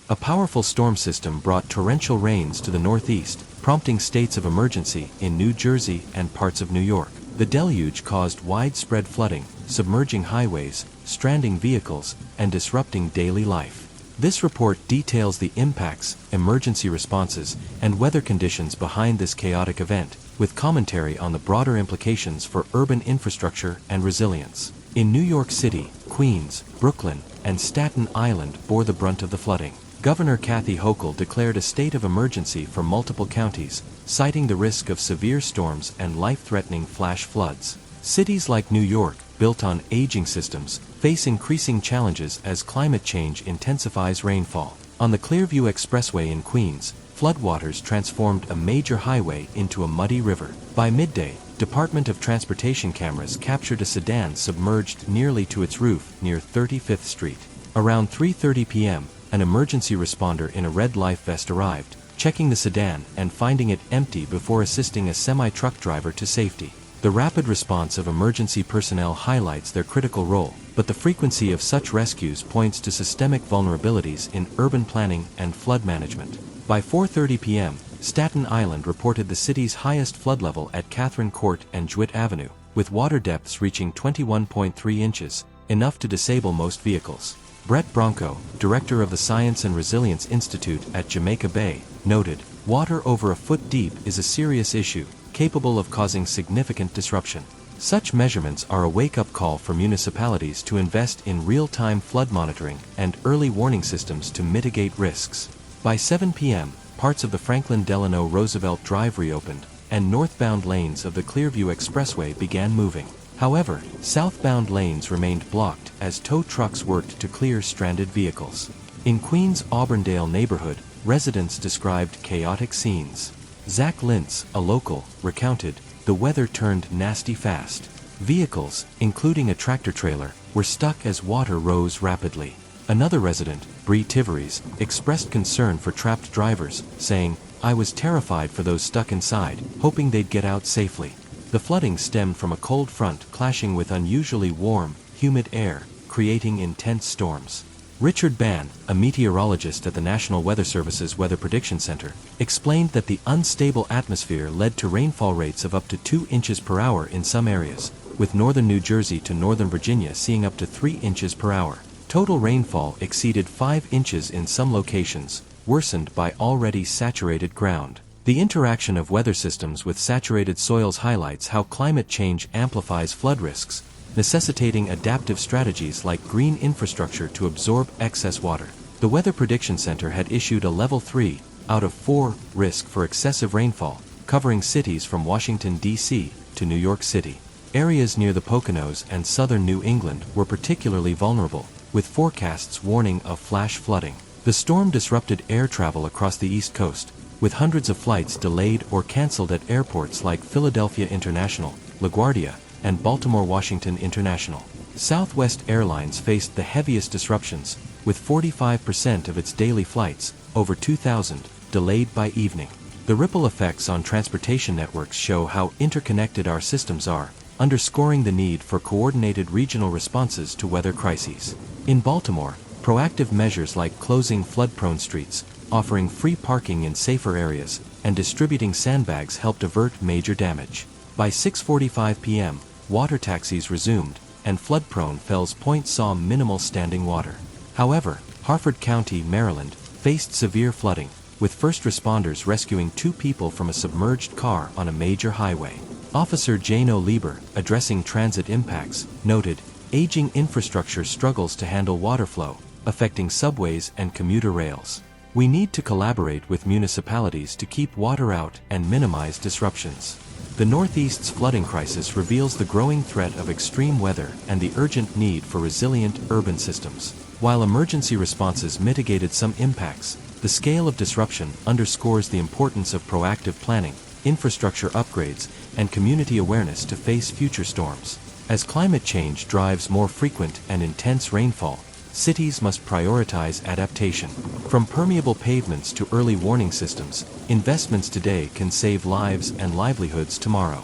A powerful storm system brought torrential rains to the northeast, prompting states of emergency in New Jersey and parts of New York. The deluge caused widespread flooding, submerging highways, stranding vehicles, and disrupting daily life. This report details the impacts, emergency responses, and weather conditions behind this chaotic event, with commentary on the broader implications for urban infrastructure and resilience. In New York City, Queens, Brooklyn, and Staten Island bore the brunt of the flooding. Governor Kathy Hochul declared a state of emergency for multiple counties, citing the risk of severe storms and life-threatening flash floods. Cities like New York, built on aging systems, face increasing challenges as climate change intensifies rainfall. On the Clearview Expressway in Queens, floodwaters transformed a major highway into a muddy river. By midday, Department of Transportation cameras captured a sedan submerged nearly to its roof near 35th Street. Around 3:30 p.m., an emergency responder in a red life vest arrived, checking the sedan and finding it empty before assisting a semi-truck driver to safety. The rapid response of emergency personnel highlights their critical role, but the frequency of such rescues points to systemic vulnerabilities in urban planning and flood management. By 4:30 p.m., Staten Island reported the city's highest flood level at Catherine Court and Jewett Avenue, with water depths reaching 21.3 inches, enough to disable most vehicles. Brett Bronco, director of the Science and Resilience Institute at Jamaica Bay, noted, "Water over a foot deep is a serious issue, capable of causing significant disruption." Such measurements are a wake-up call for municipalities to invest in real-time flood monitoring and early warning systems to mitigate risks. By 7 p.m., parts of the Franklin Delano Roosevelt Drive reopened, and northbound lanes of the Clearview Expressway began moving. However, southbound lanes remained blocked as tow trucks worked to clear stranded vehicles. In Queens' Auburndale neighborhood, residents described chaotic scenes. Zach Lintz, a local, recounted, "The weather turned nasty fast. Vehicles, including a tractor-trailer, were stuck as water rose rapidly." Another resident, Bree Tiveries, expressed concern for trapped drivers, saying, "I was terrified for those stuck inside, hoping they'd get out safely." The flooding stemmed from a cold front clashing with unusually warm, humid air, creating intense storms. Richard Bann, a meteorologist at the National Weather Service's Weather Prediction Center, explained that the unstable atmosphere led to rainfall rates of up to 2 inches per hour in some areas, with northern New Jersey to northern Virginia seeing up to 3 inches per hour. Total rainfall exceeded 5 inches in some locations, worsened by already saturated ground. The interaction of weather systems with saturated soils highlights how climate change amplifies flood risks, necessitating adaptive strategies like green infrastructure to absorb excess water. The Weather Prediction Center had issued a Level 3 out of 4 risk for excessive rainfall, covering cities from Washington, D.C. to New York City. Areas near the Poconos and southern New England were particularly vulnerable, with forecasts warning of flash flooding. The storm disrupted air travel across the East Coast, with hundreds of flights delayed or canceled at airports like Philadelphia International, LaGuardia, and Baltimore-Washington International. Southwest Airlines faced the heaviest disruptions, with 45% of its daily flights, over 2,000, delayed by evening. The ripple effects on transportation networks show how interconnected our systems are, underscoring the need for coordinated regional responses to weather crises. In Baltimore, proactive measures like closing flood-prone streets, offering free parking in safer areas, and distributing sandbags helped avert major damage. By 6:45 p.m., water taxis resumed, and flood-prone Fells Point saw minimal standing water. However, Harford County, Maryland, faced severe flooding, with first responders rescuing 2 people from a submerged car on a major highway. Officer Jano Lieber, addressing transit impacts, noted, "Aging infrastructure struggles to handle water flow, affecting subways and commuter rails. We need to collaborate with municipalities to keep water out and minimize disruptions." The Northeast's flooding crisis reveals the growing threat of extreme weather and the urgent need for resilient urban systems. While emergency responses mitigated some impacts, the scale of disruption underscores the importance of proactive planning, infrastructure upgrades, and community awareness to face future storms. As climate change drives more frequent and intense rainfall, cities must prioritize adaptation. From permeable pavements to early warning systems, investments today can save lives and livelihoods tomorrow.